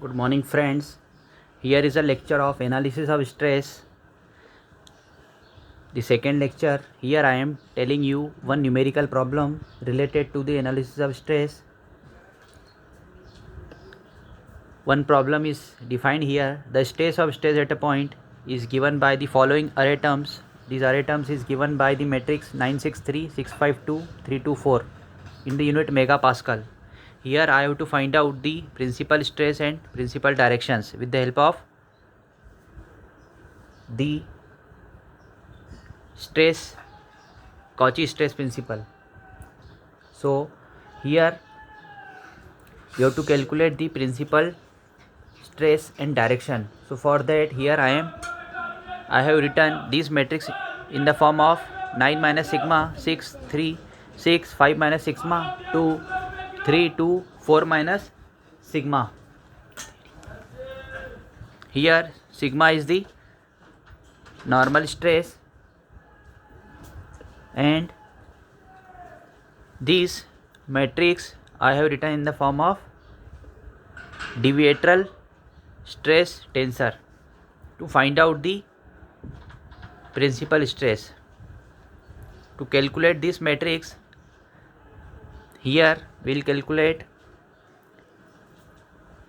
Good morning, friends. Here is a lecture of analysis of stress. The second lecture. Here I am telling you one numerical problem related to the analysis of stress. One problem is defined here. The stress at a point is given by the following array terms. These array terms is given by the matrix 963, 652, 324 in the unit megapascal. Here I have to find out the principal stress and principal directions with the help of the Cauchy stress principle. So here you have to calculate the principal stress and direction. So for that, here I have written this matrix in the form of 9 minus sigma, 6, 3, 6, 5 minus sigma, 2, 3, 2, 4 minus sigma. Here sigma is the normal stress and this matrix I have written in the form of deviatoral stress tensor to find out the principal stress. To calculate this matrix, here we will calculate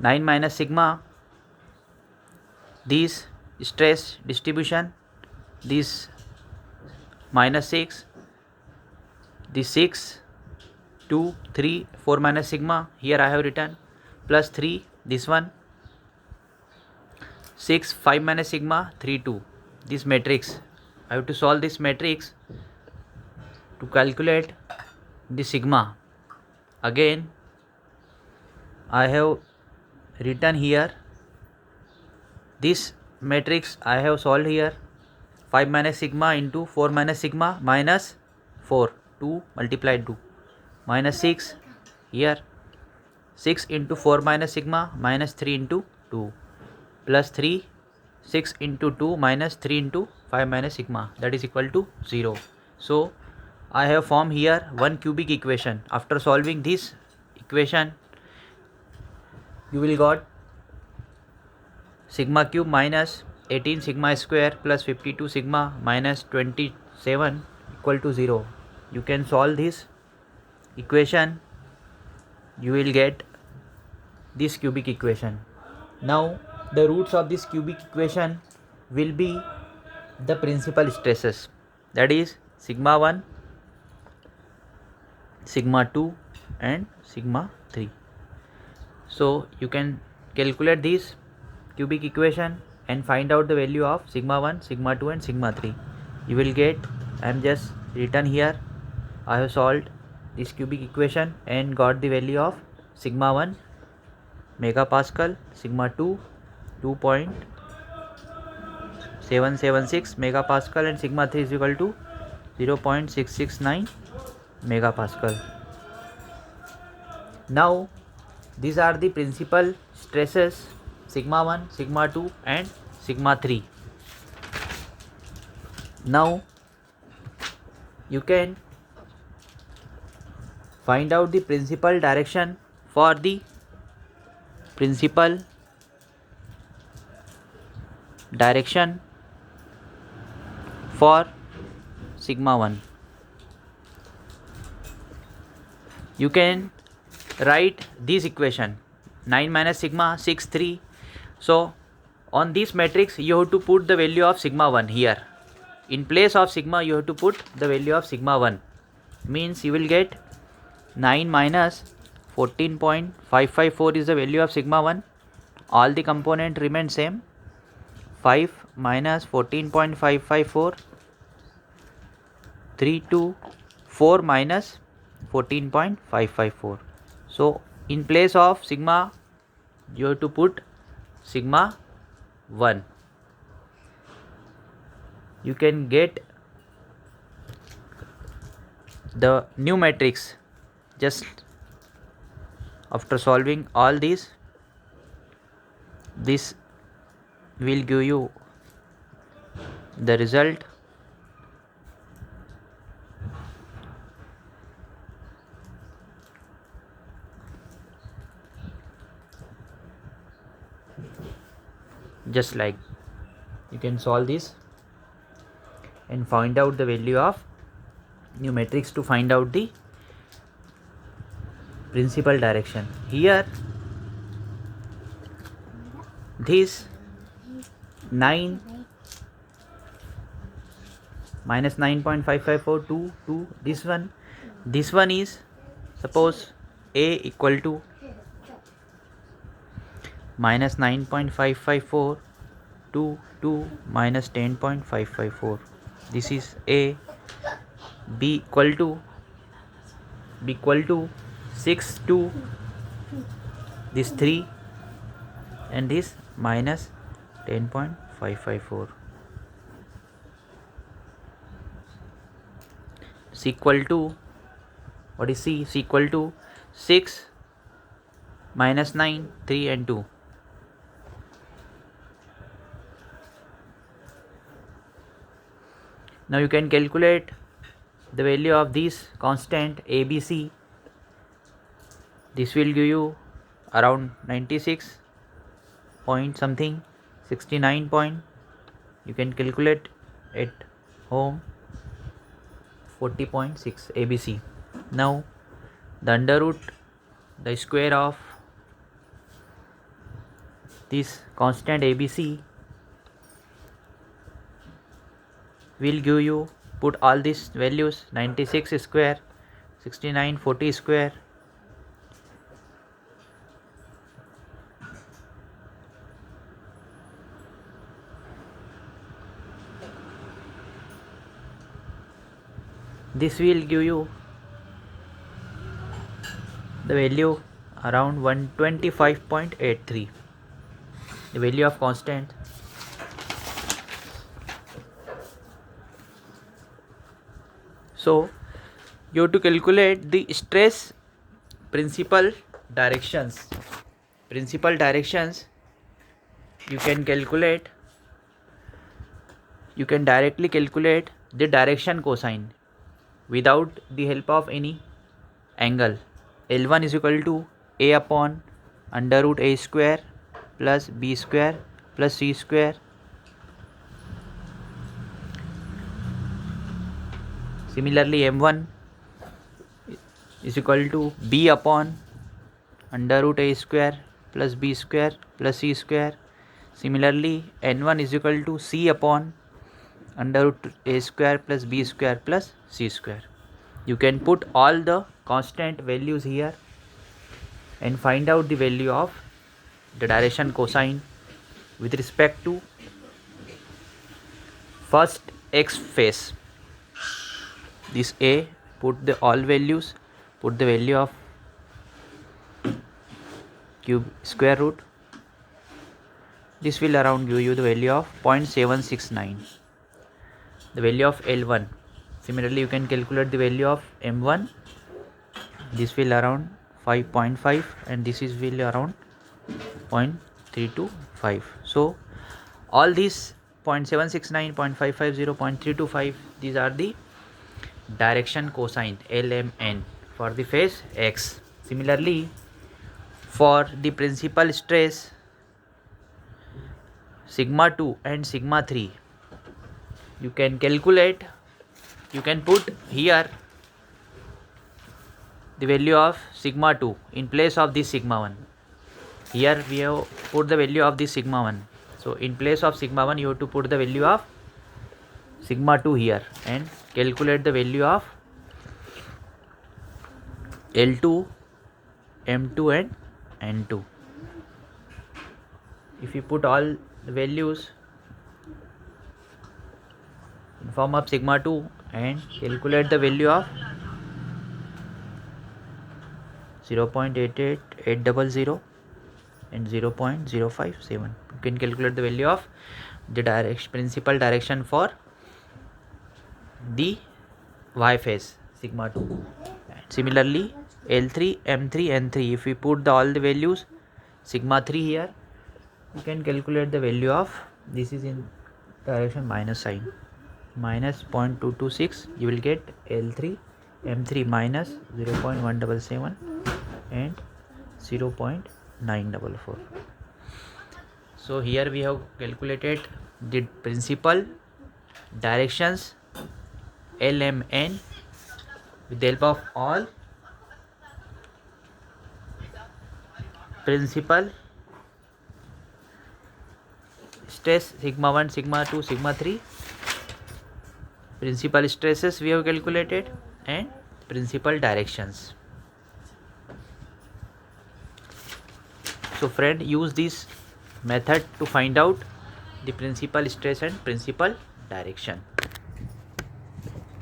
9 minus sigma, this stress distribution, this minus 6, this 6, 2, 3, 4 minus sigma, here I have written, plus 3, this one, 6, 5 minus sigma, 3, 2. This matrix, I have to solve this matrix to calculate the sigma. Again, I have written here this matrix I have solved here 5 minus sigma into 4 minus sigma minus 4, 2 multiplied 2 minus 6, here 6 into 4 minus sigma minus 3 into 2 plus 3, 6 into 2 minus 3 into 5 minus sigma, that is equal to 0. So I have formed here one cubic equation. After solving this equation, you will got sigma cube minus 18 sigma square plus 52 sigma minus 27 equal to 0. You can solve this equation. You will get this cubic equation. Now the roots of this cubic equation will be the principal stresses, that is sigma 1, sigma 2 and sigma 3. So you can calculate this cubic equation and find out the value of sigma 1, sigma 2 and sigma 3. You will get, I am just written here, I have solved this cubic equation and got the value of sigma 1 megapascal, sigma 2 2.776 megapascal and sigma 3 is equal to 0.669 megapascal. Now these are the principal stresses sigma 1, sigma 2 and sigma 3. Now you can find out the principal direction for the principal direction for sigma 1. You can write this equation 9 minus sigma 6, 3. So on this matrix you have to put the value of sigma 1 here. In place of sigma you have to put the value of sigma 1. Means you will get 9 minus 14.554 is the value of sigma 1. All the component remain same. 5 minus 14.554, 3 to 4 minus 14.554. So in place of sigma you have to put sigma 1. You can get the new matrix just after solving all these. This will give you the result. just like you can solve this and find out the value of new matrix to find out the principal direction. Here this 9 minus 9.554 to this one is suppose a equal to minus 9.554 to minus 10.554. This is a. B equal to 6 to this 3 and this minus 10.554. is equal to, what is C? Is equal to 6 minus 9, 3 and 2. Now you can calculate the value of this constant ABC. This will give you around 96 point something, 69 point. You can calculate at home 40.6 ABC. Now the under root, the square of this constant ABC will give you, put all these values, 96 square, 69, 40 square, this will give you the value around 125.83, the value of constant. So you have to calculate the stress principal directions. Principal directions you can calculate, you can directly calculate the direction cosine without the help of any angle. L1 is equal to A upon under root A square plus B square plus C square. Similarly, M1 is equal to B upon under root A square plus B square plus C square. Similarly, N1 is equal to C upon under root A square plus B square plus C square. You can put all the constant values here and find out the value of the direction cosine with respect to first x face. This A, put the all values, put the value of cube square root. This will around give you the value of 0.769, the value of L1. Similarly, you can calculate the value of M1. This will around 5.5 and this is will around 0.325. So all these 0.769, 0.550, 0.325, these are the direction cosine LMN for the phase X. Similarly, for the principal stress sigma 2 and sigma 3, you can calculate, you can put here the value of sigma 2 in place of this sigma 1. Here we have put the value of this sigma 1. So in place of sigma 1 you have to put the value of sigma 2 here and calculate the value of L2, M2 and N2. If you put all the values in form of sigma 2 and calculate the value of 0.88800 and 0.057, you can calculate the value of the direction, principal direction for the y phase sigma 2. And similarly, L3, M3, N3, if we put all the values sigma 3 here, you can calculate the value of, this is in direction minus sign, minus 0.226, you will get L3, M3 minus 0.177 and 0.944. So here we have calculated the principal, directions, LMN with the help of all, principal, stress sigma 1, sigma 2, sigma 3, principal stresses we have calculated, and principal directions. So friend, use this method to find out the principal stress and principal direction.